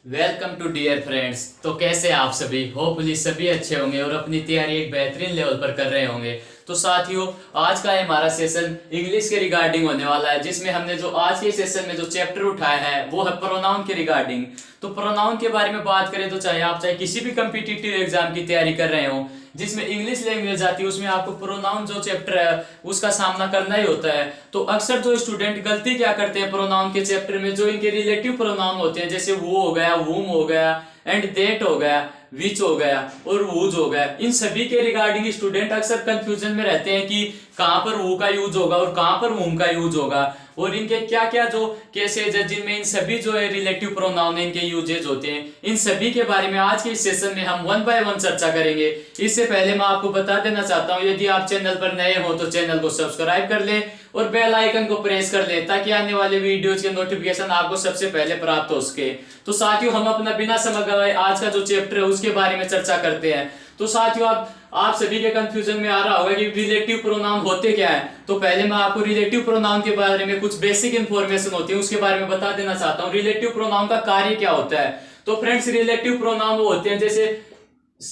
Welcome to dear friends. तो कैसे आप सभी, होपफुली सभी अच्छे होंगे और अपनी तैयारी एक बेहतरीन लेवल पर कर रहे होंगे। तो साथियों, आज का हमारा सेशन इंग्लिश के रिगार्डिंग होने वाला है, जिसमें हमने जो आज के सेशन में जो चैप्टर उठाया है वो है प्रोनाउन के रिगार्डिंग। तो प्रोनाउन के बारे में बात करें तो चाहे किसी भी कम्पिटिटिव एग्जाम की तैयारी कर रहे हो जिसमें इंग्लिश लैंग्वेज आती है, उसमें आपको प्रोनाउन जो चैप्टर है उसका सामना करना ही होता है। तो अक्सर जो स्टूडेंट गलती क्या करते हैं प्रोनाउन के चैप्टर में, जो इनके रिलेटिव प्रोनाउन होते हैं, जैसे वो हो गया, वूम हो गया एंड देट हो गया, विच हो गया और वूज हो गया, इन सभी के रिगार्डिंग स्टूडेंट अक्सर कंफ्यूजन में रहते हैं कि कहां पर वो का यूज होगा और कहां पर वूम का यूज होगा और इनके क्या क्या जो केसेज है जिनमें इन सभी जो है रिलेटिव प्रोनाउन इनके यूजेज होते हैं। इन सभी के बारे में आज के इस सेशन में हम वन बाय वन चर्चा करेंगे। इससे पहले मैं आपको बता देना चाहता हूं, यदि आप चैनल पर नए हो तो चैनल को सब्सक्राइब कर ले और बेल आइकन को प्रेस कर ले ताकि आने वाले वीडियोज के नोटिफिकेशन आपको सबसे पहले प्राप्त हो सके। तो साथियों, हम अपना बिना समय गवाए आज का जो चैप्टर है उसके बारे में चर्चा करते हैं। तो साथियों, आप सभी के कंफ्यूजन में आ रहा होगा कि रिलेटिव प्रोनाउन होते क्या है। तो पहले मैं आपको रिलेटिव प्रोनाउन के बारे में कुछ बेसिक इंफॉर्मेशन होती है उसके बारे में बता देना चाहता हूँ। रिलेटिव प्रोनाउन का कार्य क्या होता है। तो फ्रेंड्स, रिलेटिव प्रोनाउन वो होते हैं, जैसे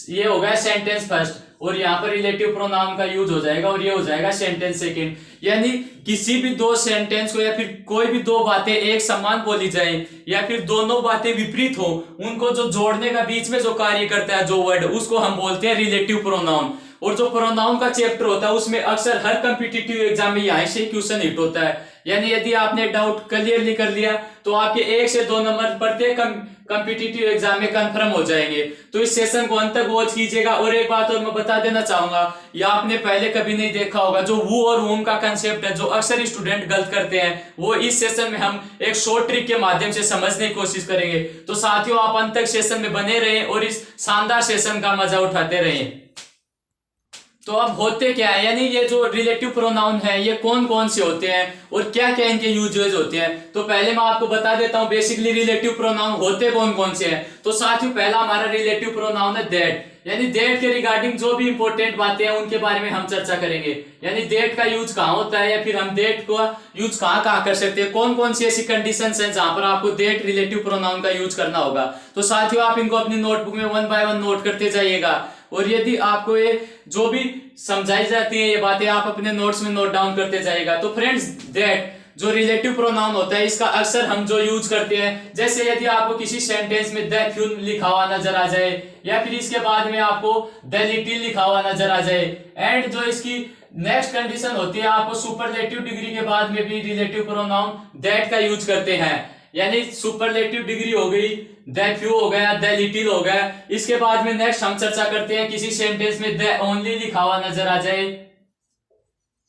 ये हो गया सेंटेंस फर्स्ट और यहाँ पर रिलेटिव प्रोनाउन का यूज हो जाएगा और ये हो जाएगा सेंटेंस सेकंड। यानी किसी भी दो सेंटेंस को या फिर कोई भी दो बातें एक समान बोली जाए या फिर दोनों बातें विपरीत हो, उनको जो जोड़ने का बीच में जो कार्य करता है जो वर्ड, उसको हम बोलते हैं रिलेटिव प्रोनाउन। और जो प्रोनाउन का चैप्टर होता है उसमें अक्सर हर कम्पिटिटिव एग्जाम में यहाँ से क्वेश्चन हिट होता है। यानी यदि आपने डाउट क्लियरली कर लिया तो आपके 1 से 2 नंबर प्रत्येक कम्पिटिटिव एग्जाम में कंफर्म हो जाएंगे। तो इस सेशन को अंत तक वॉच कीजिएगा। और एक बात और मैं बता देना चाहूंगा, या आपने पहले कभी नहीं देखा होगा, जो वू और वूम का कंसेप्ट है जो अक्सर स्टूडेंट गलत करते हैं, वो इस सेशन में हम एक शॉर्ट ट्रिक के माध्यम से समझने की कोशिश करेंगे। तो साथियों, आप अंत तक सेशन में बने रहें और इस शानदार सेशन का मजा उठाते रहें। तो अब होते क्या है, यानी ये जो रिलेटिव प्रोनाउन है ये कौन कौन से होते हैं और क्या क्या इनके यूजेज होते हैं। तो पहले मैं आपको बता देता हूं बेसिकली रिलेटिव प्रोनाउन होते कौन कौन से हैं। तो साथियों, पहला हमारा रिलेटिव प्रोनाउन है दैट। यानी दैट के रिगार्डिंग जो भी इंपॉर्टेंट बातें हैं उनके बारे में हम चर्चा करेंगे। यानी दैट का यूज कहाँ होता है या फिर हम दैट को यूज कहाँ कहाँ कर सकते हैं, कौन कौन सी ऐसी कंडीशंस हैं जहां पर आपको दैट रिलेटिव प्रोनाउन का यूज करना होगा। तो साथियों, आप इनको अपनी नोटबुक में वन बाय वन नोट करते जाइएगा और यदि आपको ये जो भी समझाई जाती है ये बातें आप अपने नोट्स में नोट डाउन करते जाइएगा। तो फ्रेंड्स, दैट जो रिलेटिव प्रोनाउन होता है इसका अक्सर हम जो यूज करते हैं, जैसे यदि आपको किसी सेंटेंस में द फ्यू लिखा हुआ नजर आ जाए या फिर इसके बाद में आपको द लिटिल लिखा हुआ नजर आ जाए, एंड जो इसकी नेक्स्ट कंडीशन होती है, आपको सुपरलेटिव डिग्री के बाद में भी रिलेटिव प्रोनाउन दैट का यूज करते हैं। यानी सुपरलेटिव डिग्री हो गई, द फ्यू हो गया, द लिटिल हो गया। इसके बाद में नेक्स्ट हम चर्चा करते हैं किसी सेंटेंस में द ओनली लिखा हुआ नजर आ जाए,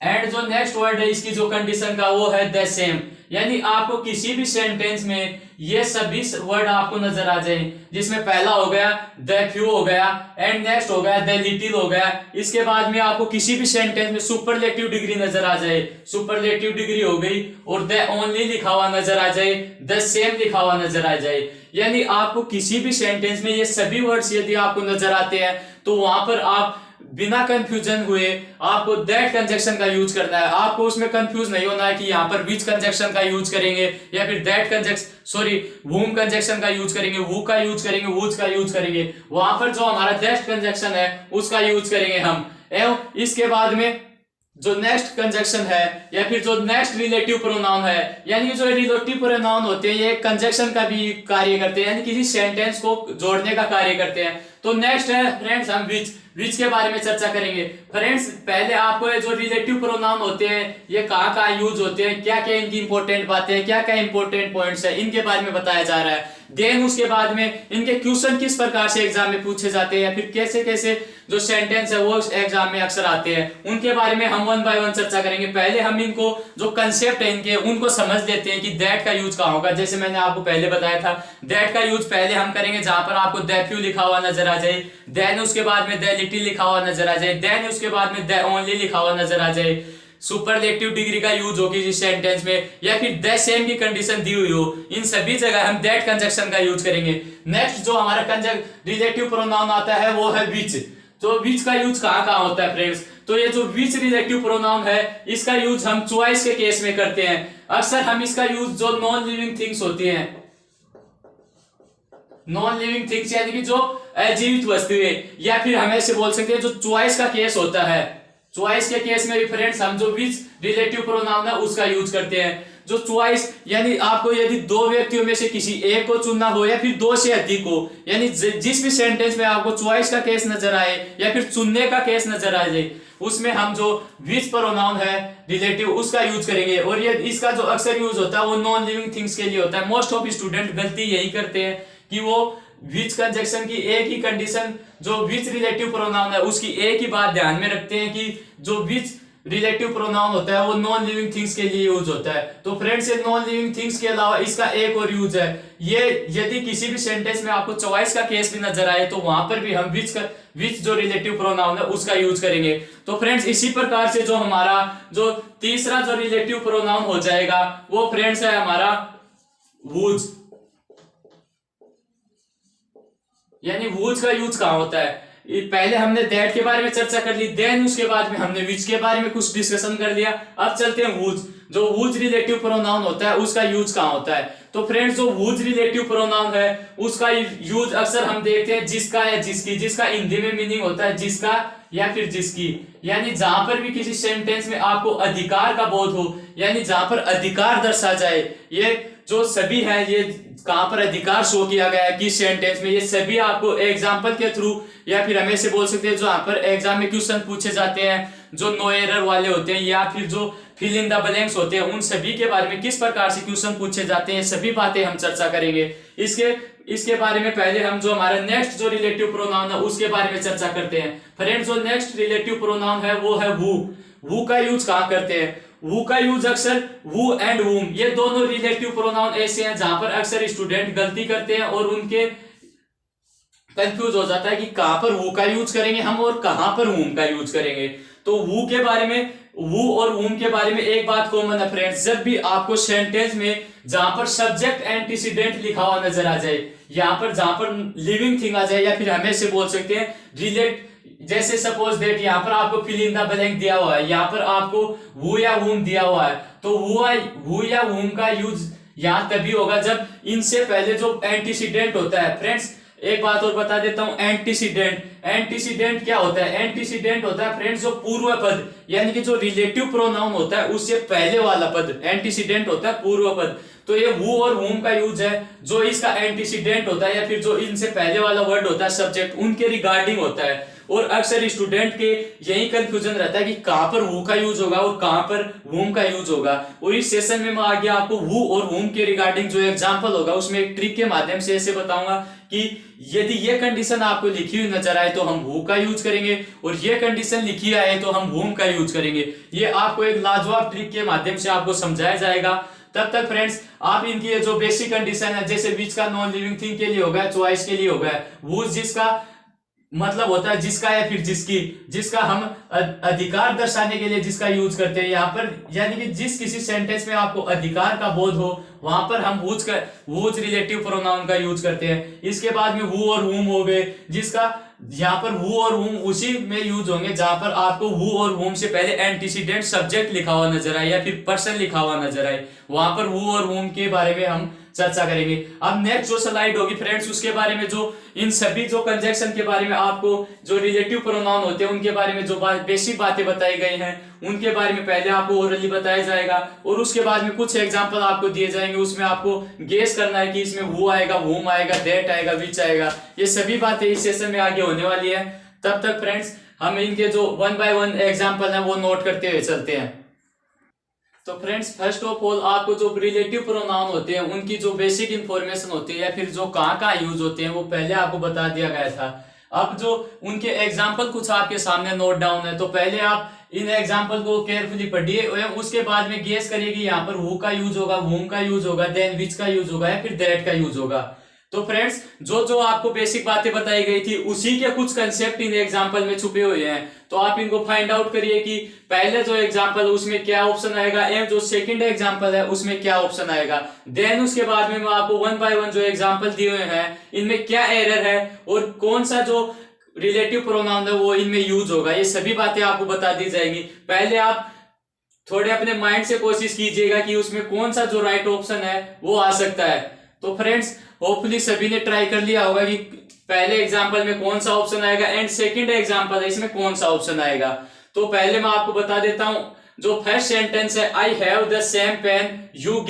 एंड जो नेक्स्ट वर्ड है इसकी जो कंडीशन का वो है द सेम। यानी आपको किसी भी सेंटेंस में ये सभी वर्ड आपको नजर आ जाए, जिसमें पहला हो गया द फ्यू हो गया एंड नेक्स्ट हो गया द लिटिल हो गया। इसके बाद में आपको किसी भी सेंटेंस में सुपरलेटिव डिग्री नजर आ जाए, सुपरलेटिव डिग्री हो गई, और द ओनली लिखा हुआ नजर आ जाए, द सेम लिखा हुआ नजर आ जाए। यानी आपको किसी भी सेंटेंस में ये सभी वर्ड्स यदि आपको नजर आते हैं तो वहां पर आप बिना कंफ्यूजन हुए आपको दैट कंजक्शन का यूज करना है। आपको उसमें कंफ्यूज नहीं होना है कि यहाँ पर विच कंजक्शन का यूज करेंगे या फिर दैट कंजक्शन वूम कंजक्शन का यूज करेंगे, वू का यूज करेंगे, वूज का यूज करेंगे। वहां पर जो हमारा दैट कंजक्शन है उसका यूज करेंगे हम। एवं इसके बाद में जो नेक्स्ट कंजक्शन है या फिर जो नेक्स्ट रिलेटिव प्रोनाउन है, यानी जो रिलेटिव प्रोनाउन होते हैं ये कंजक्शन का भी कार्य करते हैं, यानी किसी सेंटेंस को जोड़ने का कार्य करते हैं। तो नेक्स्ट है फ्रेंड्स, हम विच के बारे में चर्चा करेंगे। फ्रेंड्स, पहले आपको ये जो रिलेटिव प्रोनाउन होते हैं ये कहाँ कहाँ यूज होते हैं, क्या क्या इनकी इंपॉर्टेंट बातें हैं, क्या क्या इंपॉर्टेंट पॉइंट्स है, इनके बारे में बताया जा रहा है। देन उसके बाद में इनके क्वेश्चन किस प्रकार से एग्जाम में पूछे जाते हैं या फिर कैसे कैसे जो सेंटेंस है वो एग्जाम में अक्सर आते हैं, उनके बारे में हम वन बाय वन चर्चा करेंगे। पहले हम इनको जो कंसेप्ट है इनके उनको समझ लेते हैं कि दैट का यूज कहाँ होगा। जैसे मैंने आपको पहले बताया था, दैट का यूज पहले हम करेंगे जहां पर आपको द फ्यू लिखा हुआ नजर आ जाए, देन उसके बाद में द लिटिल लिखा हुआ नजर आ जाए, देन उसके बाद में द ओनली लिखा हुआ नजर आ जाए, सुपरलेटिव डिग्री का यूज हो किसी सेंटेंस में या फिर द सेम की कंडीशन दी हुई हो, इन सभी जगह हम दैट कंजक्शन का यूज करेंगे। नेक्स्ट जो हमारा रिलेटिव प्रोनाउन आता है वो है विच। तो विच का यूज कहाँ कहाँ होता है फ्रेंड्स। तो ये जो विच रिलेटिव प्रोनाउन है इसका यूज हम चॉइस के केस में करते हैं। अक्सर हम इसका यूज जो नॉन लिविंग थिंग्स होती हैं नॉन लिविंग थिंग्स यानी कि जो अजीवित वस्तुएं, या फिर हम ऐसे बोल सकते हैं जो चॉइस का केस होता है, चॉइस के केस में भी फ्रेंड्स हम जो विच रिलेटिव प्रोनाउन है उसका यूज करते हैं। जो चॉइस यानी आपको यदि दो व्यक्तियों में से किसी एक को चुनना हो या फिर दो से अधिक हो, यानी जिस भी सेंटेंस में आपको चॉइस का केस नजर आए या फिर चुनने का केस नजर आ जाए, उसमें हम जो विच प्रोनाउन है रिलेटिव उसका यूज करेंगे। और ये इसका जो अक्सर यूज होता है वो नॉन लिविंग थिंग्स के लिए होता है। मोस्ट ऑफ स्टूडेंट गलती यही करते हैं कि वो विच कंजक्शन की एक ही कंडीशन, जो विच रिलेटिव प्रोनाउन है उसकी एक ही बात ध्यान में रखते हैं कि जो विच रिलेटिव प्रोनाउन होता है वो नॉन लिविंग थिंग्स के लिए यूज होता है। तो फ्रेंड्स ये नॉन लिविंग थिंग्स के अलावा इसका एक और यूज है, ये यदि किसी भी सेंटेंस में आपको चॉइस का केस भी नजर आए तो वहां पर भी हम विच जो रिलेटिव प्रोनाउन है उसका यूज करेंगे। तो फ्रेंड्स इसी प्रकार से जो हमारा जो तीसरा जो रिलेटिव प्रोनाउन हो जाएगा वो फ्रेंड्स है हमारा वुज। यानी वुज का यूज कहां होता है, पहले हमने दैट के बारे में चर्चा कर ली, देन उसके बाद में हमने विच के बारे में कुछ डिस्कशन कर लिया। अब चलते हैं वुज। जो वुज रिलेटिव प्रोनाउन होता है उसका यूज कहां होता है। तो फ्रेंड्स जो वुज रिलेटिव प्रोनाउन है उसका यूज अक्सर हम देखते हैं जिसका या जिसकी, जिसका हिंदी में मीनिंग होता है जिसका या फिर जिसकी। यानी जहां पर भी किसी सेंटेंस में आपको अधिकार का बोध हो, यानी जहां पर अधिकार दर्शा जाए, ये जो सभी है ये कहां पर अधिकार शो किया गया है किस सेंटेंस में, ये सभी आपको एग्जांपल के थ्रू या फिर हम ऐसे बोल सकते हैं जो यहाँ पर एग्जाम में क्वेश्चन पूछे जाते हैं जो नो एरर वाले होते हैं या फिर जो फिल इन द ब्लैंक्स होते हैं, उन सभी के बारे में किस प्रकार से क्वेश्चन पूछे जाते हैं सभी बातें हम चर्चा करेंगे। इसके बारे में पहले हम जो हमारा नेक्स्ट जो रिलेटिव प्रोनाउन है उसके बारे में चर्चा करते हैं। फ्रेंड्स जो नेक्स्ट रिलेटिव प्रोनाउन है वो है वू। वू का यूज कहां करते हैं, वू का यूज अक्सर वू एंड वूम, ये दोनों रिलेटिव प्रोनाउन ऐसे हैं जहां पर अक्सर स्टूडेंट गलती करते हैं और उनके कंफ्यूज हो जाता है कि कहां पर वू का यूज करेंगे हम और कहां पर वूम का यूज करेंगे। तो वू के बारे में, वू और वूम के बारे में एक बात कॉमन है फ्रेंड्स, जब भी आपको सेंटेंस में जहां पर सब्जेक्ट एंटीसीडेंट लिखा हुआ नजर आ जाए, यहाँ पर जहां पर लिविंग थिंग आ जाए या फिर हम ऐसे बोल सकते हैं रिलेट, जैसे सपोज दैट यहाँ पर आपको फिल इन द ब्लैंक दिया हुआ है, यहाँ पर आपको वू या वूम दिया हुआ है, तो वू या वूम का यूज यहाँ तभी होगा जब इनसे पहले जो एंटीसीडेंट होता है। फ्रेंड्स एक बात और बता देता हूं, एंटीसीडेंट क्या होता है। एंटीसीडेंट होता है फ्रेंड्स जो पूर्व पद, यानी कि जो रिलेटिव प्रोनाउन होता है उससे पहले वाला पद एंटीसीडेंट होता है पूर्व पद। तो ये वू और वूम का यूज है जो इसका एंटीसीडेंट होता है या फिर जो इनसे पहले वाला वर्ड होता है सब्जेक्ट उनके रिगार्डिंग होता है। और अक्सर स्टूडेंट के यही कंफ्यूजन रहता है कि कहां पर वू का यूज होगा और कहां पर वूम का यूज होगा। और इस सेशन में मैं आगे आपको वू और वूम के रिगार्डिंग जो एग्जांपल होगा उसमें एक ट्रिक के माध्यम से ऐसे बताऊंगा कि यदि ये कंडीशन आपको लिखी हुई नजर आए तो हम वू का यूज करेंगे और ये कंडीशन लिखी आए तो हम वूम का यूज करेंगे। ये आपको एक लाजवाब ट्रिक के माध्यम से आपको समझाया जाएगा। तब तक फ्रेंड्स आप इनकी जो बेसिक कंडीशन है, जैसे विच का नॉन लिविंग थिंग के लिए होगा, चॉइस के लिए होगा, वू जिसका मतलब होता है जिसका या फिर जिसकी, जिसका हम अधिकार दर्शाने के लिए जिसका यूज करते हैं यहाँ पर, यानी कि जिस किसी सेंटेंस में आपको अधिकार का बोध हो वहां पर हम वूज रिलेटिव प्रोनाउन का यूज करते हैं। इसके बाद में वू और वूम हो गए, जिसका यहाँ पर वू और वूम उसी में यूज होंगे जहां पर आपको वू और वूम से पहले एंटीसीडेंट सब्जेक्ट लिखा हुआ नजर आए या फिर पर्सन लिखा हुआ नजर आए, वहां पर वू और वूम के बारे में हम चर्चा करेंगे। अब नेक्स्ट जो स्लाइड होगी फ्रेंड्स उसके बारे में जो इन सभी जो कंजक्शन के बारे में आपको जो रिलेटिव प्रोनाउन होते हैं उनके बारे में जो बेसिक बातें बताई गई हैं उनके बारे में पहले आपको ओरली बताया जाएगा और उसके बाद में कुछ एग्जांपल आपको दिए जाएंगे। उसमें आपको गेस करना है कि इसमें वू आएगा, वूम आएगा, दैट आएगा, विच आएगा। ये सभी बातें इस सेशन में आगे होने वाली है। तब तक फ्रेंड्स हम इनके जो 1 बाय 1 एग्जांपल है वो नोट करते हुए चलते हैं। तो फ्रेंड्स फर्स्ट ऑफ ऑल आपको जो रिलेटिव प्रोनाउन होते हैं उनकी जो बेसिक इंफॉर्मेशन होती है या फिर जो कहाँ यूज होते हैं वो पहले आपको बता दिया गया था। अब जो उनके एग्जाम्पल कुछ आपके सामने नोट डाउन है, तो पहले आप इन एग्जाम्पल को केयरफुली पढ़िए और उसके बाद में गेस करिए कि यहाँ पर वू का यूज होगा, वूम का यूज होगा, देन विच का यूज होगा या फिर दैट का यूज होगा। तो फ्रेंड्स जो आपको बेसिक बातें बताई गई थी उसी के कुछ कंसेप्ट इन एग्जाम्पल में छुपे हुए हैं, तो आप इनको फाइंड आउट करिए कि पहले जो एग्जाम्पल उसमें क्या ऑप्शन आएगा एंड जो सेकंड एग्जाम्पल है उसमें क्या ऑप्शन आएगा। देन उसके बाद में मैं आपको 1 बाय 1 जो एग्जाम्पल दिए हुए हैं इनमें क्या एरर है और कौन सा जो रिलेटिव प्रोनाउन है वो इनमें यूज होगा, ये सभी बातें आपको बता दी जाएंगी। पहले आप थोड़े अपने माइंड से कोशिश कीजिएगा कि उसमें कौन सा जो राइट ऑप्शन है वो आ सकता है। तो फ्रेंड्स होपफुली सभी ने ट्राई कर लिया होगा कि पहले एग्जाम्पल में कौन सा ऑप्शन आएगा एंड सेकेंड एग्जाम्पल है इसमें कौन सा ऑप्शन आएगा। तो पहले मैं आपको बता देता हूं, जो फर्स्ट सेंटेंस है, I have the same pen you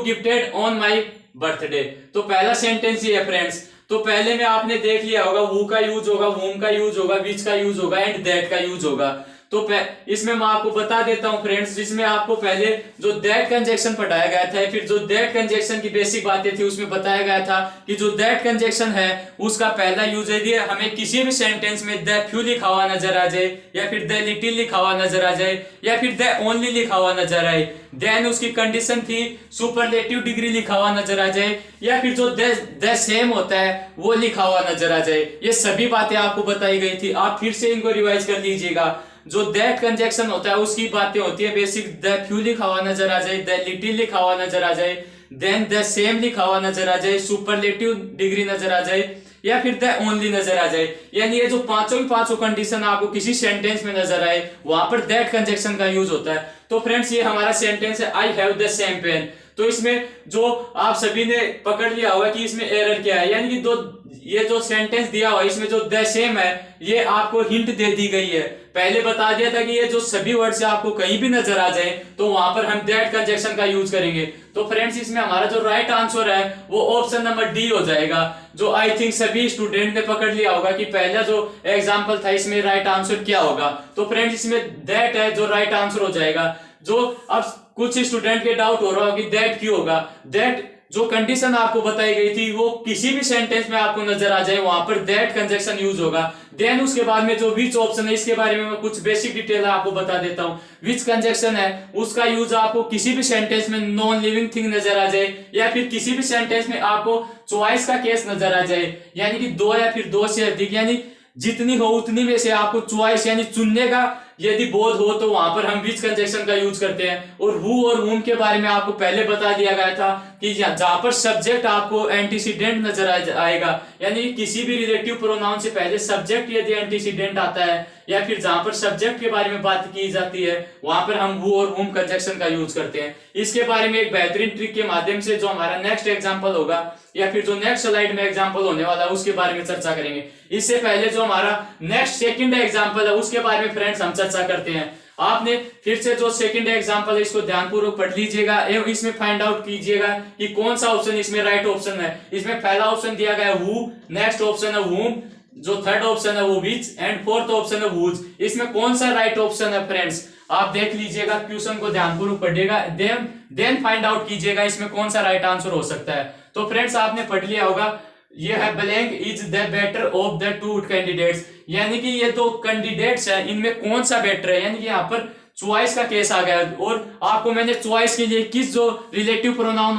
gifted on my birthday. तो पहला सेंटेंस ये है फ्रेंड्स। तो पहले में आपने देख लिया होगा वू का यूज होगा, वूम का यूज होगा, विच का यूज होगा एंड दैट का यूज होगा। तो इसमें मैं आपको बता देता हूं फ्रेंड्स, जिसमें आपको पहले जो दैट कंजक्शन पढ़ाया गया था, फिर जो दैट कंजक्शन की बेसिक बातें थी उसमें बताया गया था कि जो दैट कंजक्शन है उसका पहला यूज है हमें किसी भी सेंटेंस में द फ्यू लिखा हुआ नजर आ जाए, या फिर द लिटिल लिखा हुआ नजर आ जाए, या फिर द ओनली लिखा हुआ नजर आए, देन उसकी कंडीशन थी सुपरलेटिव डिग्री लिखा हुआ नजर आ जाए, या फिर जो द सेम होता है वो लिखा हुआ नजर आ जाए। ये सभी बातें आपको बताई गई थी, आप फिर से इनको रिवाइज कर लीजिएगा। जो दैट कंजक्शन होता है उसकी बातें होती है बेसिक, द फ्यू लिखा हुआ नजर आ जाए, द लिटिल लिखा हुआ नजर आ जाए, देन द सेम लिखा हुआ नजर आ जाए, सुपरलेटिव डिग्री नजर आ जाए, या फिर द ओनली नजर आ जाए। यानी ये जो पांचों कंडीशन आपको किसी सेंटेंस में नजर आए वहां पर दैट कंजक्शन का यूज होता है। तो फ्रेंड्स ये हमारा सेंटेंस है, I have the same pen. तो इसमें जो आप सभी ने पकड़ लिया होगा कि इसमें एरर क्या है, यानी कि ये जो सेंटेंस दिया हुआ है इसमें जो द सेम है ये आपको हिंट दे दी गई है। पहले बता दिया था कि ये जो सभी वर्ड से आपको कहीं भी नजर आ जाए तो वहां पर हम दैट कंजक्शन का यूज करेंगे। तो फ्रेंड्स इसमें हमारा जो राइट आंसर है वो ऑप्शन नंबर डी हो जाएगा, जो आई थिंक सभी स्टूडेंट ने पकड़ लिया होगा कि पहला जो एग्जाम्पल था इसमें राइट आंसर क्या होगा। तो फ्रेंड्स इसमें दैट है जो राइट आंसर हो जाएगा। जो अब कुछ स्टूडेंट के डाउट हो रहा होगा कि दैट क्यों होगा, दैट जो कंडीशन आपको बताई गई थी वो किसी भी सेंटेंस में आपको नजर आ जाए वहां पर दैट कंजक्शन यूज होगा। देन उसके बाद में जो विच ऑप्शन है इसके बारे में मैं कुछ बेसिक डिटेल आपको बता देता हूं। विच कंजक्शन है उसका यूज आपको किसी भी सेंटेंस में नॉन लिविंग थिंग नजर आ जाए, या फिर किसी भी सेंटेंस में आपको चॉइस का केस नजर आ जाए, यानी कि दो या फिर दो से अधिक, यानी जितनी हो उतनी में से आपको चॉइस यानी चुनने का यदि बोध हो तो वहां पर हम विच कंजक्शन का यूज करते हैं। और हु और whom के बारे में आपको पहले बता दिया गया था कि जहां पर सब्जेक्ट आपको एंटीसीडेंट नजर आएगा, यानी किसी भी रिलेटिव प्रोनाउन से पहले सब्जेक्ट यदि एंटीसीडेंट आता है, या फिर जहां पर सब्जेक्ट के बारे में बात की जाती है वहां पर हम हु और whom कंजक्शन का यूज करते हैं। इसके बारे में एक बेहतरीन ट्रिक के माध्यम से जो हमारा नेक्स्ट एग्जाम्पल होगा या फिर जो नेक्स्ट स्लाइड में एग्जाम्पल होने वाला है उसके बारे में चर्चा करेंगे। इससे पहले जो हमारा नेक्स्ट सेकंड एग्जाम्पल है उसके बारे में फ्रेंड्स हम चर्चा करते हैं। आपने फिर से जो सेकंड एग्जांपल है इसको ध्यानपूर्वक पढ़ लीजिएगा एवं इसमें फाइंड आउट कीजिएगा कि कौन सा ऑप्शन इसमें राइट ऑप्शन है। इसमें पहला ऑप्शन दिया गया है हु, नेक्स्ट ऑप्शन है whom, जो थर्ड ऑप्शन है वो विच एंड फोर्थ ऑप्शन है whose। इसमें कौन सा राइट ऑप्शन है फ्रेंड्स आप देख लीजिएगा, क्वेश्चन को ध्यानपूर्वक पढ़िएगा, देन फाइंड आउट कीजिएगा इसमें कौन सा राइट आंसर हो सकता है। तो फ्रेंड्स आपने पढ़ लिया होगा ये है blank is the better of the two candidates, यानी कि ये दो कैंडिडेट्स हैं इनमें कौन सा बेटर है, यानी कि यहाँ पर चॉइस का केस आ गया। और आपको मैंने चॉइस के लिए किस जो रिलेटिव प्रोनाउन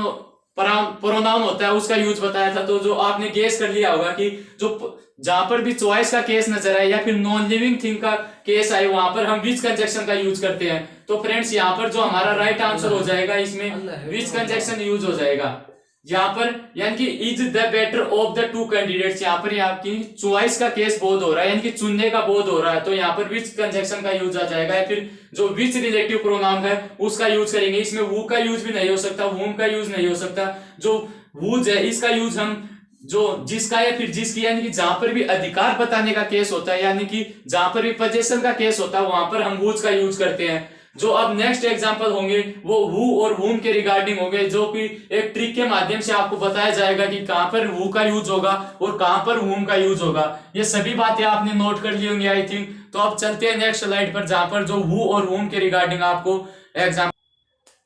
होता है उसका यूज बताया था। तो जो आपने गेस कर लिया होगा कि जो जहां पर भी चॉइस का केस नजर आए या फिर नॉन लिविंग थिंग का केस आए वहां पर हम विच कंजक्शन का यूज करते हैं। तो फ्रेंड्स यहाँ पर जो हमारा राइट आंसर हो जाएगा इसमें विच कंजक्शन यूज हो जाएगा यहाँ पर, यानी कि is the better of the two candidates. यहाँ पर आपकी चॉइस का केस बोध हो रहा है यानी कि चुनने का बोध हो रहा है, तो यहाँ पर विच कंजक्शन का यूज आ जाएगा, या फिर जो विच रिलेटिव प्रोनाउन है उसका यूज करेंगे। इसमें वू का यूज भी नहीं हो सकता, whom का यूज नहीं हो सकता, जो whose है इसका यूज हम जो जिसका या फिर जिसकी, यानी कि जहां पर भी अधिकार बताने का केस होता है यानी कि जहां पर भी पोजेशन का केस होता है वहां पर हम whose का यूज करते हैं। जो अब नेक्स्ट एग्जांपल होंगे वो who और whom के रिगार्डिंग होंगे, जो कि एक ट्रिक के माध्यम से आपको बताया जाएगा कि कहां पर who का यूज होगा और कहां पर whom का यूज होगा। ये सभी बातें आपने नोट कर ली होंगी आई थिंक। तो अब चलते हैं नेक्स्ट स्लाइड पर जहां पर जो who और whom के रिगार्डिंग आपको एग्जाम।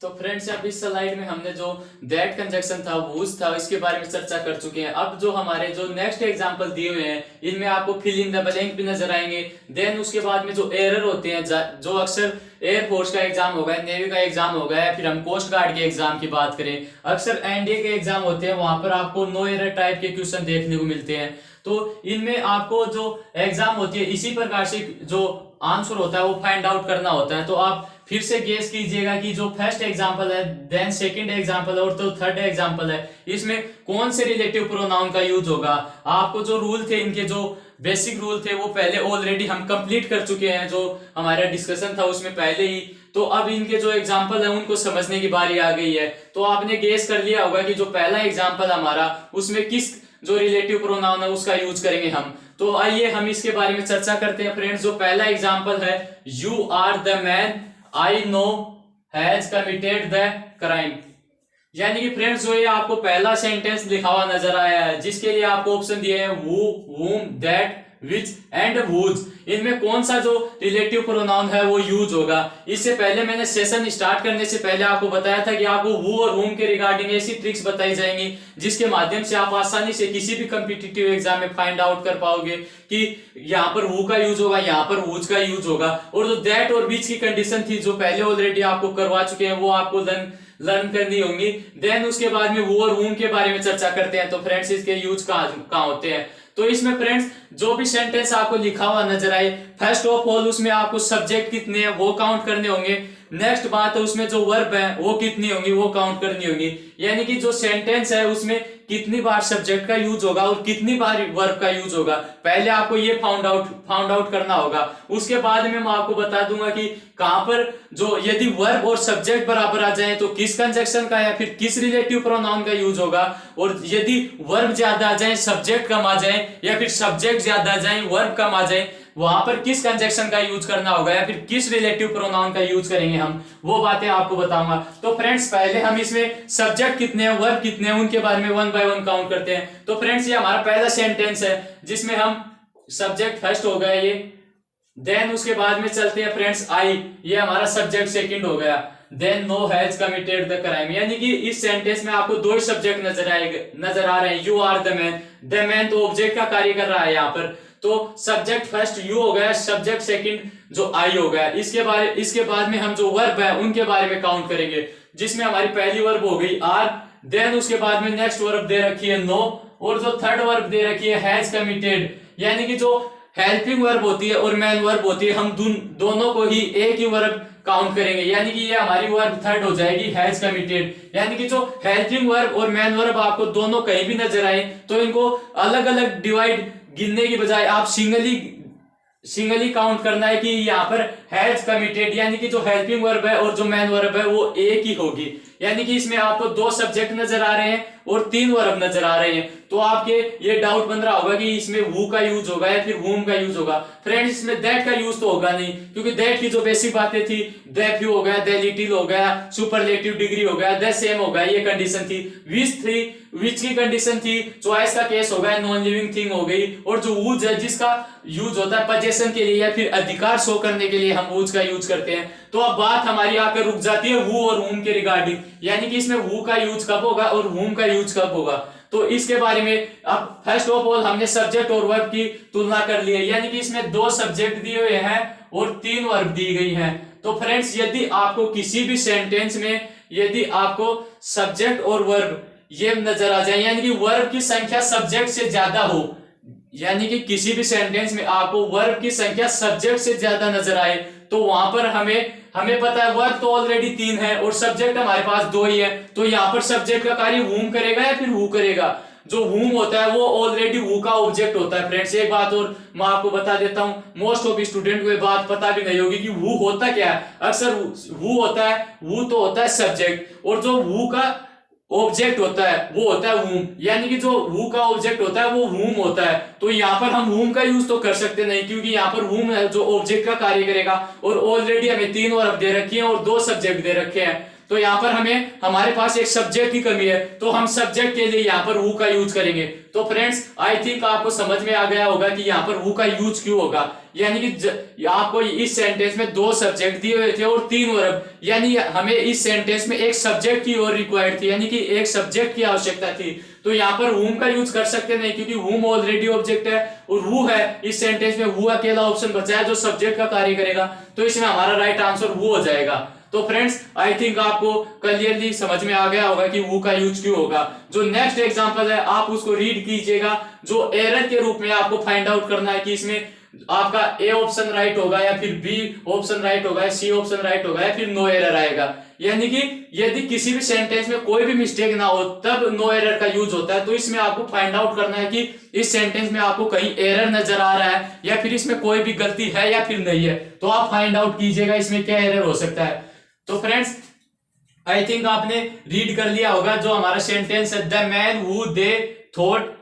तो फ्रेंड्स अब इस स्लाइड में हमने जो दैट कंजक्शन था whose था इसके बारे में चर्चा कर चुके हैं। अब जो हमारे जो नेक्स्ट एग्जांपल दिए हुए हैं इनमें आपको फिल इन द ब्लैंक भी नजर आएंगे। देन उसके बाद में जो एरर होते हैं जो अक्सर एयरफोर्स का एग्जाम होगा, नेवी का एग्जाम होगा, या फिर हम कोस्ट गार्ड के एग्जाम की बात करें, अक्सर एनडीए के एग्जाम होते हैं वहां पर आपको नो एरर टाइप के क्वेश्चन देखने को मिलते हैं। तो इनमें आपको जो एग्जाम होती है इसी प्रकार से जो आंसर होता है वो फाइंड आउट करना होता है। तो आप फिर से गेस कीजिएगा कि जो फर्स्ट एग्जांपल है, देन सेकंड एग्जांपल है और तो थर्ड एग्जांपल है, इसमें कौन से रिलेटिव प्रोनाउन का यूज होगा। आपको जो रूल थे इनके जो बेसिक रूल थे वो पहले ऑलरेडी हम कंप्लीट कर चुके हैं, जो हमारा डिस्कशन था उसमें पहले ही तो अब इनके जो एग्जाम्पल है उनको समझने की बारी आ गई है। तो आपने गेस कर लिया होगा कि जो पहला एग्जाम्पल हमारा उसमें किस जो रिलेटिव प्रोनाउन है उसका यूज करेंगे हम। तो आइए हम इसके बारे में चर्चा करते हैं फ्रेंड्स। जो पहला एग्जाम्पल है, you are the man I know has committed the crime. यानी कि फ्रेंड्स जो ये आपको पहला सेंटेंस लिखा हुआ नजर आया है, जिसके लिए आपको ऑप्शन दिए हैं who, whom, that, which and whose। इनमें कौन सा जो रिलेटिव प्रोनाउन है वो यूज होगा। इससे पहले मैंने सेशन स्टार्ट करने से पहले आपको बताया था कि आपको who और whom के रिगार्डिंग ऐसी ट्रिक्स बताई जाएंगी जिसके माध्यम से आप आसानी से किसी भी कॉम्पिटिटिव एग्जाम में फाइंड आउट कर पाओगे कि यहाँ पर who का यूज होगा, यहाँ पर whose का यूज होगा। और जो that और which की कंडीशन थी जो पहले ऑलरेडी आपको करवा चुके हैं वो आपको लर्न करनी होंगी। देन उसके बाद में वो और whom के बारे में चर्चा करते हैं। तो फ्रेंड्स इसके यूज कहाँ होते हैं। तो इसमें फ्रेंड्स जो भी सेंटेंस आपको लिखा हुआ नजर आए, फर्स्ट ऑफ ऑल उसमें आपको सब्जेक्ट कितने हैं वो काउंट करने होंगे। नेक्स्ट बात है उसमें जो वर्ब है वो कितनी होंगी वो काउंट करनी होगी। यानी कि जो सेंटेंस है उसमें कितनी बार सब्जेक्ट का यूज होगा और कितनी बार वर्ब का यूज होगा, पहले आपको ये फाउंड आउट करना होगा। उसके बाद में मैं आपको बता दूंगा कि कहां पर जो यदि वर्ब और सब्जेक्ट बराबर आ जाए तो किस कंजक्शन का या फिर किस रिलेटिव प्रोनाउन का यूज होगा, और यदि वर्ब ज्यादा आ जाए सब्जेक्ट कम आ जाए या फिर सब्जेक्ट ज्यादा आ जाए वर्ब कम आ जाए वहां पर किस कंजक्शन का यूज करना होगा या फिर किस रिलेटिव प्रोनाउन का यूज करेंगे हम, वो बातें आपको बताऊंगा। तो फ्रेंड्स पहले हम इसमें सब्जेक्ट कितने हैं वर्ब कितने हैं उनके बारे में वन बाय वन काउंट करते हैं। तो फ्रेंड्स ये हमारा पहला सेंटेंस है जिसमें हम सब्जेक्ट फर्स्ट हो गया ये, देन उसके बाद में चलते हैं फ्रेंड्स आई, ये हमारा सब्जेक्ट सेकंड हो गया, then know has committed the crime. यानी कि इस सेंटेंस में आपको दो ही सब्जेक्ट नजर आ रहे हैं, you are the man. The man तो ऑब्जेक्ट का कार्य कर रहा है यहाँ पर, तो सब्जेक्ट फर्स्ट यू हो गया, सब्जेक्ट सेकंड जो आई हो गया। इसके बाद में हम जो वर्ब है उनके बारे में काउंट करेंगे, जिसमें हमारी पहली वर्ब हो गई आर, देन उसके बाद में नेक्स्ट वर्ब दे रखी है नो, और जो थर्ड वर्ब दे रखी है हैज कमिटेड। यानी कि जो हेल्पिंग वर्ब होती है और मेन वर्ब होती है, हम दोनों को ही एक ही वर्ब काउंट करेंगे। यानी कि ये हमारी वर्ब थर्ड हो जाएगी हैज कमिटेड। यानी कि जो हेल्पिंग वर्ब और मेन वर्ब आपको दोनों कहीं भी नजर आए तो इनको अलग अलग डिवाइड गिनने की बजाय आप सिंगली काउंट करना है कि यहाँ पर हैज कमिटेड, यानी कि जो हेल्पिंग वर्ब है और जो मेन वर्ब है वो एक ही होगी। यानी कि इसमें आपको दो सब्जेक्ट नजर आ रहे हैं और तीन वर्ब नजर आ रहे हैं। तो आपके ये डाउट बन रहा होगा कि इसमें who का यूज होगा या फिर whom का यूज होगा। फ्रेंड्स इसमें that का यूज तो होगा नहीं, क्योंकि that की जो बेसिक बातें थी, the few हो गया, the little हो गया, सुपरलेटिव डिग्री हो गया, the same हो गया, ये कंडीशन थी। which की कंडीशन थी, चॉइस का केस हो गया, नॉन लिविंग थिंग हो गई, और जो whose है जिसका यूज होता है पजेशन के लिए या फिर अधिकार शो करने के लिए हम whose का यूज करते हैं। तो अब बात हमारी आकर रुक जाती है who और whom के रिगार्डिंग, यानी कि इसमें who का यूज कब होगा और whom का यूज कब होगा। तो इसके बारे में अब फर्स्ट ऑफ ऑल हमने सब्जेक्ट और वर्ब की तुलना कर ली है, यानी कि इसमें दो सब्जेक्ट दिए हुए हैं और तीन वर्ब दी गई हैं। तो फ्रेंड्स यदि आपको किसी भी सेंटेंस में यदि आपको सब्जेक्ट और वर्ब ये नजर आ जाए, यानी कि वर्ब की संख्या सब्जेक्ट से ज्यादा हो, यानी कि किसी भी सेंटेंस में आपको वर्ब की संख्या सब्जेक्ट से ज्यादा नजर आए, तो वहां पर हमें पता है वर्ब तो ऑलरेडी तीन है और सब्जेक्ट हमारे पास दो ही है। तो यहाँ पर सब्जेक्ट का कार्य whom करेगा या फिर who करेगा। जो whom होता है वो ऑलरेडी who का ऑब्जेक्ट होता है। फ्रेंड्स एक बात और मैं आपको बता देता हूँ, मोस्ट ऑफ स्टूडेंट को ये बात पता भी नहीं होगी कि who होता क्या है। अक्सर who होता है, who तो होता है सब्जेक्ट, और जो who का ऑब्जेक्ट होता है वो होता है whom, यानी कि जो who का ऑब्जेक्ट होता है वो whom होता है। तो यहाँ पर हम whom का यूज तो कर सकते नहीं, क्योंकि यहाँ पर whom है जो ऑब्जेक्ट का कार्य करेगा, और ऑलरेडी हमें तीन वर्ब दे रखी है और दो सब्जेक्ट दे रखे हैं। तो यहाँ पर हमारे पास एक सब्जेक्ट की कमी है, तो हम सब्जेक्ट के लिए यहाँ पर who का यूज करेंगे। तो फ्रेंड्स आई थिंक आपको समझ में आ गया होगा कि यहाँ पर who का यूज क्यों होगा। यानी कि आपको इस सेंटेंस में दो सब्जेक्ट दिए हुए थे और तीन वर्ब, यानी हमें इस सेंटेंस में एक सब्जेक्ट की और रिक्वायर्ड थी, यानी कि एक सब्जेक्ट की आवश्यकता थी। तो यहाँ पर whom का यूज कर सकते नहीं, क्योंकि whom ऑलरेडी ऑब्जेक्ट है और who है। इस सेंटेंस में who अकेला ऑप्शन बचा है जो सब्जेक्ट का कार्य करेगा, तो इसमें हमारा राइट आंसर who हो जाएगा। तो फ्रेंड्स आई थिंक आपको क्लियरली समझ में आ गया होगा कि who का यूज क्यों होगा। जो नेक्स्ट एग्जांपल है आप उसको रीड कीजिएगा, जो एरर के रूप में आपको फाइंड आउट करना है कि इसमें आपका ए ऑप्शन राइट होगा या फिर बी ऑप्शन राइट होगा या सी ऑप्शन राइट होगा या फिर नो एरर आएगा। यानी कि यदि किसी भी सेंटेंस में कोई भी मिस्टेक ना हो तब नो एरर का यूज होता है। तो इसमें आपको फाइंड आउट करना है कि इस सेंटेंस में आपको कहीं एरर नजर आ रहा है या फिर इसमें कोई भी गलती है या फिर नहीं है। तो आप फाइंड आउट कीजिएगा इसमें क्या एरर हो सकता है। तो फ्रेंड्स आई थिंक आपने रीड कर लिया होगा जो हमारा सेंटेंस है, the man who they thought,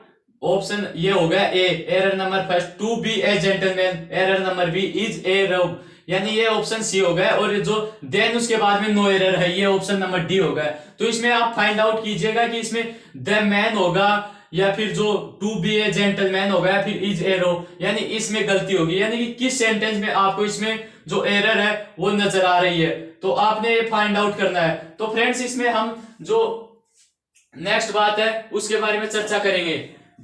option ये हो गया A, error number first, to be a gentleman, error number B, is a rub, यानी ये ऑप्शन सी हो गया। और जो देन उसके बाद में नो एरर है ये ऑप्शन नंबर डी हो गया। तो इसमें आप फाइंड आउट कीजिएगा कि इसमें द मैन होगा या फिर जो टू बी ए जेंटलमैन होगा या फिर इज ए रब, यानी इसमें गलती होगी, यानी कि किस सेंटेंस में आपको इसमें जो एरर है वो नजर आ रही है। तो आपने ये फाइंड आउट करना है। तो फ्रेंड्स इसमें हम जो नेक्स्ट बात है उसके बारे में चर्चा करेंगे,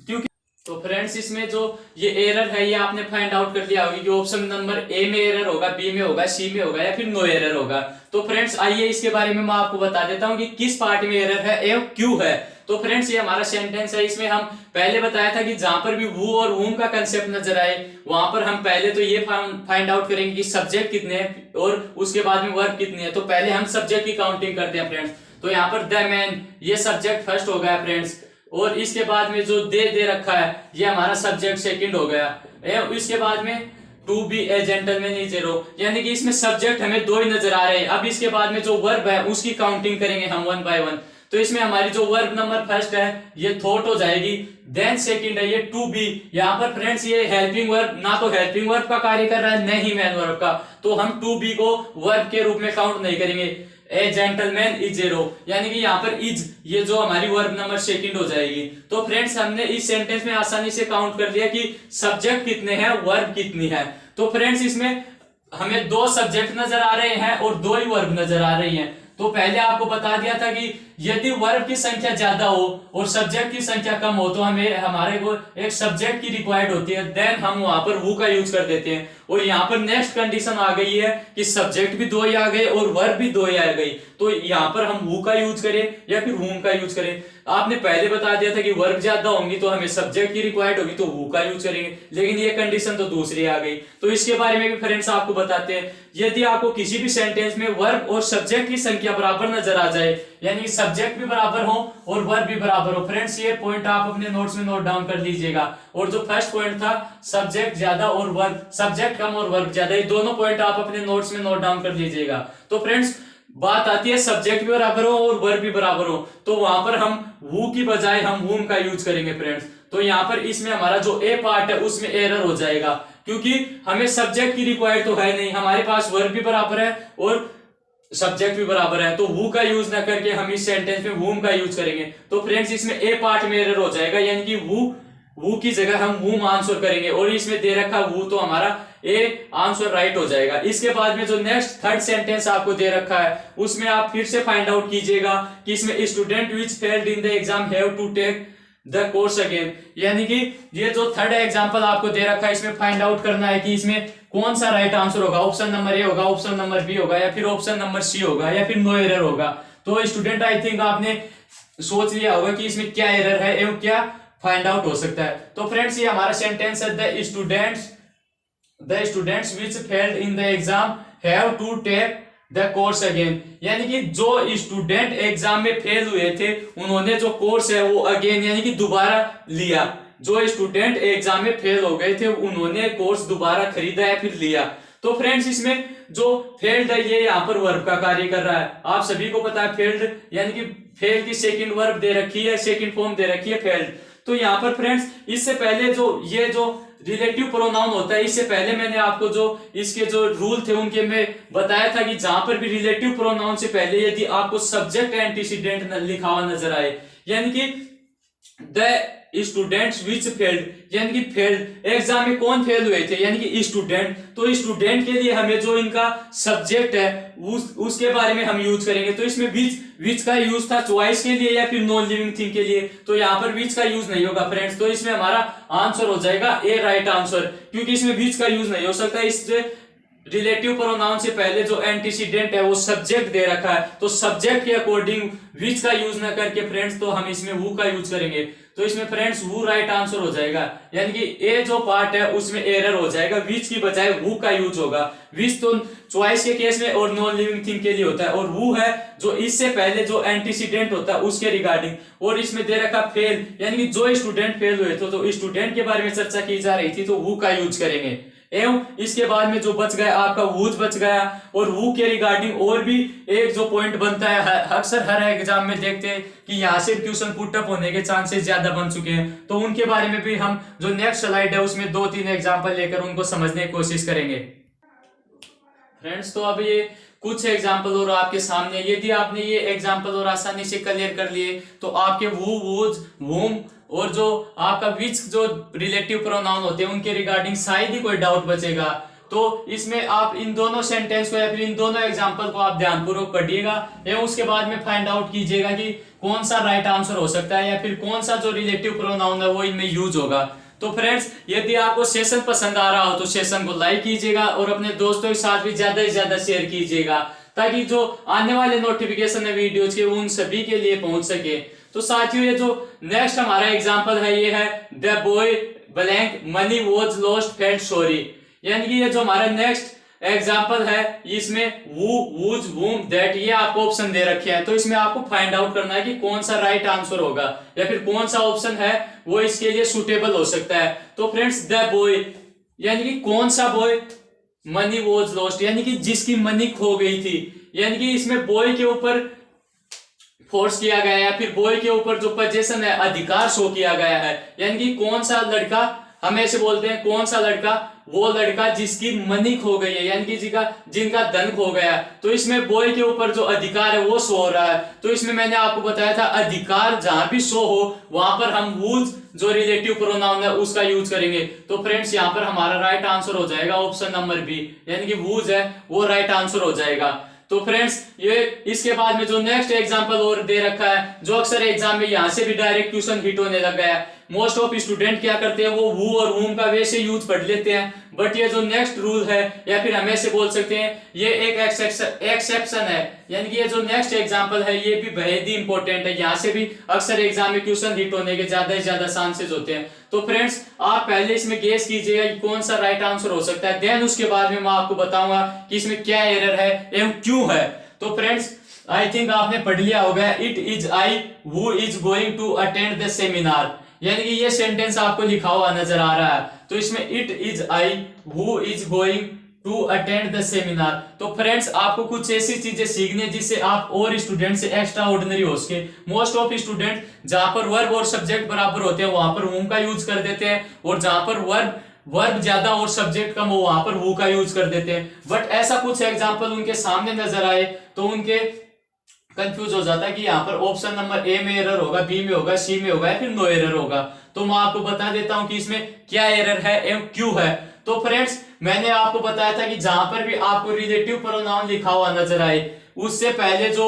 क्योंकि तो फ्रेंड्स इसमें जो ये एरर है ये आपने फाइंड आउट कर लिया होगी कि ऑप्शन नंबर ए में एरर होगा, बी में होगा, सी में होगा या फिर नो एरर होगा। तो फ्रेंड्स आइए इसके बारे में मैं आपको बता देता हूं कि किस पार्ट में एरर है एवं क्यों है। तो फ्रेंड्स ये हमारा सेंटेंस है, इसमें हम पहले बताया था कि जहां पर भी वू और वूम का कंसेप्ट नजर आए वहां पर हम पहले तो ये फाइंड आउट करेंगे कि सब्जेक्ट कितने हैं और उसके बाद में वर्ब कितनी है। तो पहले हम सब्जेक्ट की काउंटिंग करते हैं फ्रेंड्स। तो यहाँ पर द मैन ये सब्जेक्ट फर्स्ट हो गया फ्रेंड्स, और इसके बाद में जो दे रखा है ये हमारा सब्जेक्ट सेकंड हो गया। इसके बाद में to be a gentleman is a rub, यानी कि इसमें सब्जेक्ट हमें दो ही नजर आ रहे हैं। अब इसके बाद में जो वर्ब है उसकी काउंटिंग करेंगे हम वन बाय वन। तो इसमें हमारी जो वर्ब नंबर फर्स्ट है ये थॉट हो जाएगी, देन सेकंड है ये टू बी। यहाँ पर फ्रेंड्स ये हेल्पिंग वर्ब, ना तो हेल्पिंग वर्ब का कार्य कर रहा है न ही मैन वर्ब का, तो हम टू बी को वर्ब के रूप में काउंट नहीं करेंगे। ए जेंटलमैन इज ए रब, यानी कि यहाँ पर इज ये जो हमारी वर्ब नंबर सेकंड हो जाएगी। तो फ्रेंड्स हमने इस सेंटेंस में आसानी से काउंट कर लिया कि सब्जेक्ट कितने हैं, वर्ब कितनी है। तो फ्रेंड्स इसमें हमें दो सब्जेक्ट नजर आ रहे हैं और दो ही वर्ब नजर आ रही हैं। तो पहले आपको बता दिया था कि यदि वर्ब की संख्या ज्यादा हो और सब्जेक्ट की संख्या कम हो तो हमें हमारे को एक सब्जेक्ट की रिक्वायर्ड होती है, देन हम वहां पर वू का यूज कर देते हैं। और यहाँ पर नेक्स्ट कंडीशन आ गई है कि सब्जेक्ट भी दो ही आ गए और वर्ब भी दो ही आ गई, तो यहाँ पर हम वू का यूज करें या फिर वूम का यूज करें। आपने पहले बता दिया था कि वर्ब ज्यादा होंगी तो हमें सब्जेक्ट की रिक्वायर्ड होगी तो वू का यूज करेंगे, लेकिन ये कंडीशन तो दूसरी आ गई। तो इसके बारे में भी फ्रेंड्स आपको बताते हैं, यदि आपको किसी भी सेंटेंस में वर्ब और सब्जेक्ट की संख्या बराबर नजर आ जाए, यानी कि सब्जेक्ट भी बराबर हो और वर्ब भी बराबर हो, फ्रेंड्स ये पॉइंट आप अपने नोट्स में नोट डाउन कर लीजिएगा। और जो फर्स्ट पॉइंट था सब्जेक्ट ज्यादा और वर्ब, सब्जेक्ट कम और वर्ब ज्यादा, ये दोनों पॉइंट आप अपने नोट्स में नोट डाउन कर लीजिएगा। तो फ्रेंड्स बात आती है सब्जेक्ट भी बराबर हो और वर्ब भी बराबर हो, तो वहां पर हम वू की बजाय हम वूम का यूज करेंगे फ्रेंड्स। तो यहाँ पर इसमें हमारा जो ए पार्ट है उसमें एरर हो जाएगा, क्योंकि हमें सब्जेक्ट की रिक्वायर्ड तो है नहीं, हमारे पास वर्ब भी बराबर है और सब्जेक्ट भी बराबर है, तो वू का यूज ना करके हम इस सेंटेंस में वूम का यूज करेंगे। तो फ्रेंड्स इसमें ए पार्ट में एरर हो जाएगा, यानी कि वू की जगह हम वूम आंसर करेंगे और इसमें दे रखा वू, तो हमारा ए आंसर राइट हो जाएगा। इसके बाद में जो नेक्स्ट थर्ड सेंटेंस आपको दे रखा है उसमें आप फिर से फाइंड आउट कीजिएगा कि इसमें student which failed in the exam have to take the course again, यानी कि ये जो थर्ड एग्जांपल आपको दे रखा है इसमें फाइंड आउट करना है कि इसमें कौन सा राइट आंसर होगा, ऑप्शन नंबर ए होगा, ऑप्शन नंबर बी होगा या फिर ऑप्शन नंबर सी होगा या फिर नो एरर होगा। तो स्टूडेंट आई थिंक आपने सोच लिया होगा कि इसमें क्या एरर है एवं क्या फाइंड आउट हो सकता है। तो फ्रेंड्स ये हमारा सेंटेंस है, the students which failed in the exam have to take the course again, यानी कि जो स्टूडेंट एग्जाम में फेल हुए थे उन्होंने जो कोर्स है वो अगेन यानी कि दोबारा लिया। जो स्टूडेंट एग्जाम में फेल हो गए थे उन्होंने कोर्स दोबारा खरीदा या फिर लिया। तो फ्रेंड्स इसमें जो फेल्ड है ये यहाँ पर वर्ब का कार्य कर रहा है। आप सभी को पता है फेल्ड यानी कि फेल की सेकंड वर्ब दे रखी है, सेकंड फॉर्म दे रखी है फेल्ड। तो यहाँ पर फ्रेंड्स इससे पहले जो ये जो रिलेटिव प्रोनाउन होता है, इससे पहले मैंने आपको जो इसके जो रूल थे उनके में बताया था कि जहां पर भी रिलेटिव प्रोनाउन से पहले यदि आपको सब्जेक्ट एंटीसीडेंट लिखा हुआ नजर आए, यानी कि द स्टूडेंट्स विच फेल्ड, यानी कि फेल्ड एग्जाम में कौन फेल हुए थे यानी कि स्टूडेंट, तो स्टूडेंट के लिए हमें जो इनका सब्जेक्ट है उसके बारे में हम यूज करेंगे। तो इसमें विच का यूज था चॉइस के लिए या फिर नॉन लिविंग थिंग के लिए, तो यहाँ पर विच का यूज नहीं होगा फ्रेंड्स। तो इसमें हमारा आंसर हो जाएगा ए राइट आंसर, क्योंकि इसमें विच का यूज नहीं हो सकता। इससे रिलेटिव प्रोनाउन से पहले जो एंटीसीडेंट है वो सब्जेक्ट दे रखा है, तो सब्जेक्ट के अकॉर्डिंग विच का यूज ना करके फ्रेंड्स तो हम इसमें वू का यूज करेंगे। तो इसमें फ्रेंड्स वो राइट आंसर हो जाएगा, यानी कि ए जो पार्ट है उसमें एरर हो जाएगा, विच की बजाय वो का यूज होगा। विच तो चॉइस के केस में और नॉन लिविंग थिंग के लिए होता है, और वो है जो इससे पहले जो एंटीसीडेंट होता है उसके रिगार्डिंग। और इसमें दे रखा फेल, यानी कि जो स्टूडेंट फेल हुए थे तो स्टूडेंट के बारे में चर्चा की जा रही थी, तो वो का यूज करेंगे। एवं इसके बाद में जो बच गया आपका वूज बच गया, और वू के रिगार्डिंग और भी एक जो पॉइंट बनता है, अक्सर हर एग्जाम में देखते हैं कि यहाँ से क्वेश्चन पुटअप होने के चांसेस ज्यादा बन चुके हैं, तो उनके बारे में भी हम जो नेक्स्ट स्लाइड है उसमें 2-3 एग्जाम्पल लेकर उनको समझने की कोशिश करेंगे। फ्रेंड्स तो अब ये कुछ एग्जाम्पल और आपके सामने, यदि आपने ये एग्जाम्पल और आसानी से क्लियर कर लिए तो आपके वू, वूज, वूम और जो आपका विच जो रिलेटिव प्रोनाउन होते हैं उनके रिगार्डिंग शायद ही कोई डाउट बचेगा। तो इसमें आप इन दोनों सेंटेंस को या फिर इन दोनों एग्जाम्पल को आप ध्यानपूर्वक पढ़िएगा एवं उसके बाद में फाइंड आउट कीजिएगा कि कौन सा राइट आंसर हो सकता है या फिर कौन सा जो रिलेटिव प्रोनाउन है वो इनमें यूज होगा। तो फ्रेंड्स यदि आपको सेशन पसंद आ रहा हो तो सेशन को लाइक कीजिएगा और अपने दोस्तों के साथ भी ज्यादा से ज्यादा शेयर कीजिएगा, ताकि जो आने वाले नोटिफिकेशन है वीडियोज के उन सभी के लिए पहुंच सके। तो साथियों ये जो नेक्स्ट हमारा एग्जांपल है ये है the boy blank money was lost felt sorry, यानी कि ये जो हमारा नेक्स्ट एग्जांपल है इसमें वू, वूज, वूम, दैट ये आपको ऑप्शन दे रखे हैं। तो इसमें आपको फाइंड आउट करना है कि कौन सा राइट आंसर होगा या फिर कौन सा ऑप्शन है वो इसके लिए सुटेबल हो सकता है। तो फ्रेंड्स द बॉय यानी कि कौन सा बॉय, मनी वॉज लॉस्ट यानी कि जिसकी मनी खो गई थी, यानी कि इसमें बॉय के ऊपर फोर्स किया गया है या फिर बॉय के ऊपर जो पोजीशन है अधिकार शो किया गया है, यानी कि कौन सा लड़का, हम ऐसे बोलते हैं कौन सा लड़का, वो लड़का जिसकी मनी खो गई है यानी कि जिनका धन खो गया। तो इसमें बॉय के ऊपर जो अधिकार है वो शो हो रहा है। तो इसमें मैंने आपको बताया था अधिकार जहां भी शो हो वहां पर हम वूज जो रिलेटिव प्रोनाउन है उसका यूज करेंगे। तो फ्रेंड्स यहाँ पर हमारा राइट आंसर हो जाएगा ऑप्शन नंबर बी, यानी कि वूज है वो राइट आंसर हो जाएगा। तो फ्रेंड्स ये इसके बाद में जो नेक्स्ट एग्जांपल और दे रखा है जो अक्सर एग्जाम में यहाँ से भी डायरेक्ट क्वेश्चन हिट होने लग गया है। मोस्ट ऑफ स्टूडेंट क्या करते हैं वो वू और वूम का वैसे यूज पढ़ लेते हैं, बट ये जो नेक्स्ट रूल है या फिर हम ऐसे बोल सकते हैं ये एक एक्सेप्शन है, यानी कि ये जो नेक्स्ट एग्जांपल है ये भी बेहद ही इंपॉर्टेंट है। यहाँ से भी अक्सर एग्जाम में क्वेश्चन हिट होने के ज्यादा से ज्यादा चांसेस होते हैं। तो फ्रेंड्स आप पहले इसमें गेस कीजिएगा कि कौन सा राइट आंसर हो सकता है, देन उसके बाद में मैं आपको बताऊंगा कि इसमें क्या एरर है एवं क्यों है। तो फ्रेंड्स आई थिंक आपने पढ़ लिया होगा, it is I who is going to attend the seminar, यानी कि ये सेंटेंस आपको लिखा हुआ नजर आ रहा है। तो इसमें it is I who is going to attend the seminar. तो फ्रेंड्स आपको कुछ ऐसी चीजें सीखनी है जिससे आप और स्टूडेंट से एक्स्ट्रा ऑर्डिनरी हो सके। मोस्ट ऑफ स्टूडेंट जहां पर वर्ब और सब्जेक्ट बराबर होते हैं वहां पर वूम का यूज कर देते हैं, और जहां पर वर्ब ज्यादा और सब्जेक्ट कम हो वहां पर वू का यूज कर देते हैं। बट ऐसा कुछ एग्जाम्पल उनके सामने नजर आए तो उनके कंफ्यूज हो जाता है कि यहाँ पर ऑप्शन नंबर ए में एरर होगा, बी में होगा, सी में होगा या फिर नो एरर होगा। तो मैं आपको बता देता हूं कि इसमें क्या एरर है एवं क्यों है। तो फ्रेंड्स मैंने आपको बताया था कि जहां पर भी आपको रिलेटिव प्रोनाउन लिखा हुआ नजर आए उससे पहले जो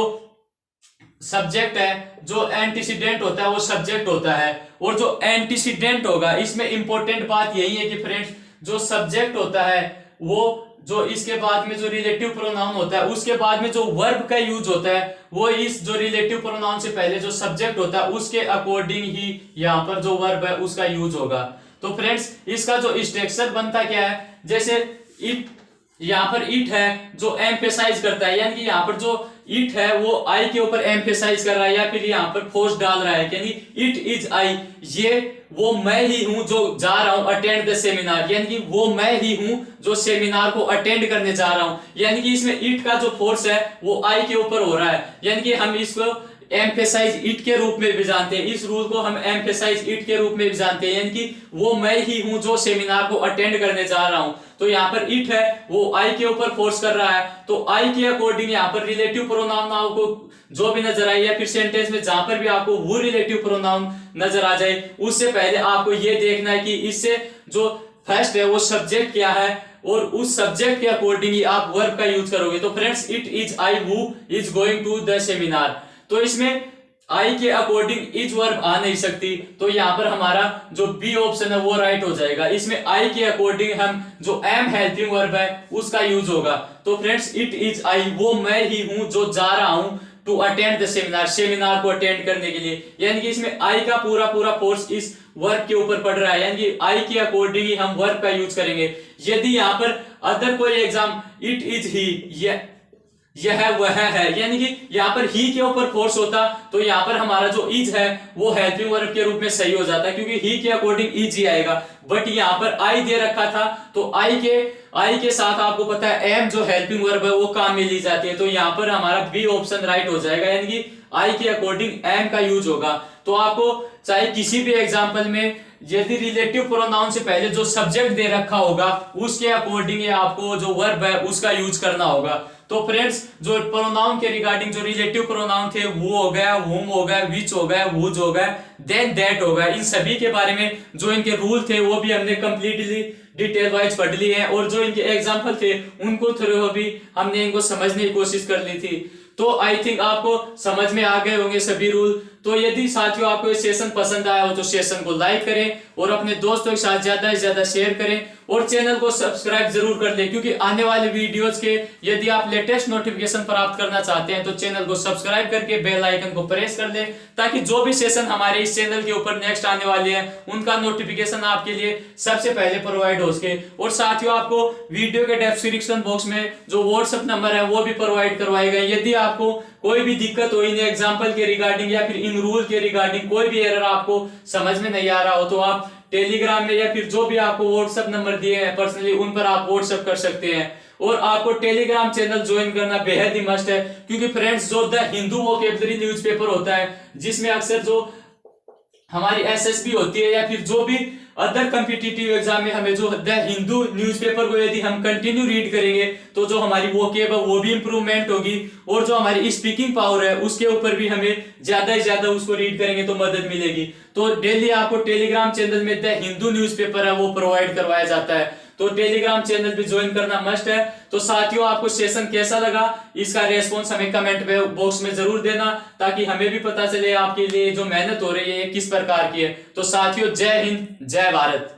सब्जेक्ट है, जो एंटीसीडेंट होता है वो सब्जेक्ट होता है, और जो एंटीसीडेंट होगा इसमें इंपॉर्टेंट बात यही है कि फ्रेंड्स जो सब्जेक्ट होता है वो जो इसके बाद में जो रिलेटिव प्रोनाउन होता है उसके बाद में जो वर्ब का यूज होता है वो इस जो रिलेटिव प्रोनाउन से पहले जो सब्जेक्ट होता है उसके अकॉर्डिंग ही यहाँ पर जो वर्ब है उसका यूज होगा। तो फ्रेंड्स इसका जो स्ट्रक्चर बनता क्या है, जैसे इट, यहाँ पर इट है जो एम्फेसाइज करता है, यानी कि यहाँ पर जो इट है वो आई के ऊपर एम्फेसाइज कर रहा है या फिर यहाँ पर फोर्स डाल रहा है, यानी इट इज आई, ये वो मैं ही हूं जो जा रहा हूं अटेंड द सेमिनार, यानी कि वो मैं ही हूं जो सेमिनार को अटेंड करने जा रहा हूं। यानी कि इसमें इट का जो फोर्स है वो आई के ऊपर हो रहा है, यानी कि हम इसको एम्फेसाइज इट के रूप में भी जानते हैं, इस रूल को हम एम्फेसाइज इट के रूप में भी जानते हैं, यानी कि वो मैं ही हूं जो सेमिनार को अटेंड करने जा रहा हूं। तो यहाँ पर इट है वो आई के ऊपर फोर्स कर रहा है, तो आई के अकॉर्डिंग यहाँ पर रिलेटिव प्रोनाउन आपको जो भी नजर आए या फिर सेंटेंस में जहां पर भी आपको वो रिलेटिव प्रोनाउन नजर आ जाए उससे पहले आपको ये देखना है कि इससे जो फर्स्ट है वो सब्जेक्ट क्या है और उस सब्जेक्ट के अकॉर्डिंग ही आप वर्ब का यूज करोगे। तो friends it is I who is going to the seminar, तो इसमें आई के अकॉर्डिंग इज वर्ब आ नहीं सकती, तो यहाँ पर हमारा जो बी ऑप्शन है वो राइट हो जाएगा। इसमें आई के अकॉर्डिंग हम जो एम हेल्पिंग वर्ब है उसका यूज होगा। तो फ्रेंड्स इट इज आई वो मैं ही हूं जो जा रहा हूं to attend the seminar, seminar को अटेंड करने के लिए। यानी कि इसमें आई का पूरा पूरा फोर्स इस वर्क के ऊपर पड़ रहा है, यानी कि आई के अकॉर्डिंग ही हम वर्क का यूज करेंगे। यदि यहाँ पर अदर कोई एग्जाम, इट इज ही, यह वह है, यानी कि यहाँ पर ही के ऊपर फोर्स होता तो यहाँ पर हमारा जो इज है वो हेल्पिंग वर्ब के रूप में सही हो जाता है, क्योंकि ही के अकॉर्डिंग इज ही आएगा। बट यहाँ पर आई दे रखा था तो आई के साथ आपको पता है एम जो हेल्पिंग वर्ब है वो काम में ली जाती है, तो यहाँ पर हमारा बी ऑप्शन राइट हो जाएगा, यानी कि आई के अकॉर्डिंग एम का यूज होगा। तो आपको चाहे किसी भी एग्जाम्पल में यदि रिलेटिव प्रोनाउन से पहले जो सब्जेक्ट दे रखा होगा उसके अकॉर्डिंग आपको जो वर्ब है उसका यूज करना होगा। तो फ्रेंड्स, जो प्रोनाउन के रिगार्डिंग जो रिलेटिव प्रोनाउन थे वो हो गया, whom हो गया, which हो गया, whose हो गया, then that हो गया, इन सभी के बारे में जो इनके रूल थे वो भी हमने कंप्लीटली डिटेल वाइज पढ़ लिए हैं, और जो इनके एग्जाम्पल थे उनको थोड़े भी हमने इनको समझने की कोशिश कर ली थी। तो आई थिंक आपको समझ में आ गए होंगे सभी रूल। तो यदि साथियों आपको ये सेशन पसंद आया हो तो सेशन को लाइक करें और अपने दोस्तों के साथ ज्यादा से ज्यादा शेयर करें, और चैनल को सब्सक्राइब जरूर कर लें, क्योंकि आने वाले वीडियोस के यदि आप लेटेस्ट नोटिफिकेशन प्राप्त करना चाहते हैं तो चैनल को सब्सक्राइब करके बेल आइकन को प्रेस कर लें, ताकि जो भी सेशन हमारे इस चैनल के ऊपर नेक्स्ट आने वाले हैं उनका नोटिफिकेशन आपके लिए सबसे पहले प्रोवाइड हो सके। और साथियों, आपको वीडियो के डिस्क्रिप्शन बॉक्स में जो व्हाट्सएप नंबर है वो भी प्रोवाइड करवाए गए। यदि आपको कोई भी दिक्कत हो इन एग्जाम्पल के रिगार्डिंग या फिर इन रूल के रिगार्डिंग, कोई भी एरर आपको समझ में नहीं आ रहा हो, तो आप टेलीग्राम में या फिर जो भी आपको व्हाट्सएप नंबर दिए हैं पर्सनली उन पर आप व्हाट्सएप कर सकते हैं। और आपको टेलीग्राम चैनल ज्वाइन करना बेहद ही मस्ट है, क्योंकि फ्रेंड्स जो द हिंदू वोकेबलरी न्यूज़पेपर होता है जिसमें अक्सर जो हमारी एसएसबी होती है या फिर जो भी अदर कॉम्पिटिटिव एग्जाम में हमें जो द हिंदू न्यूज़पेपर को यदि हम कंटिन्यू रीड करेंगे तो जो हमारी वोकेब है वो भी इंप्रूवमेंट होगी, और जो हमारी स्पीकिंग पावर है उसके ऊपर भी हमें ज्यादा से ज्यादा उसको रीड करेंगे तो मदद मिलेगी। तो डेली आपको टेलीग्राम चैनल में द हिंदू न्यूज़पेपर है वो प्रोवाइड करवाया जाता है, तो टेलीग्राम चैनल भी ज्वाइन करना मस्ट है। तो साथियों, आपको सेशन कैसा लगा इसका रेस्पॉन्स हमें कमेंट बॉक्स में जरूर देना, ताकि हमें भी पता चले आपके लिए जो मेहनत हो रही है किस प्रकार की है। तो साथियों, जय हिंद, जय भारत।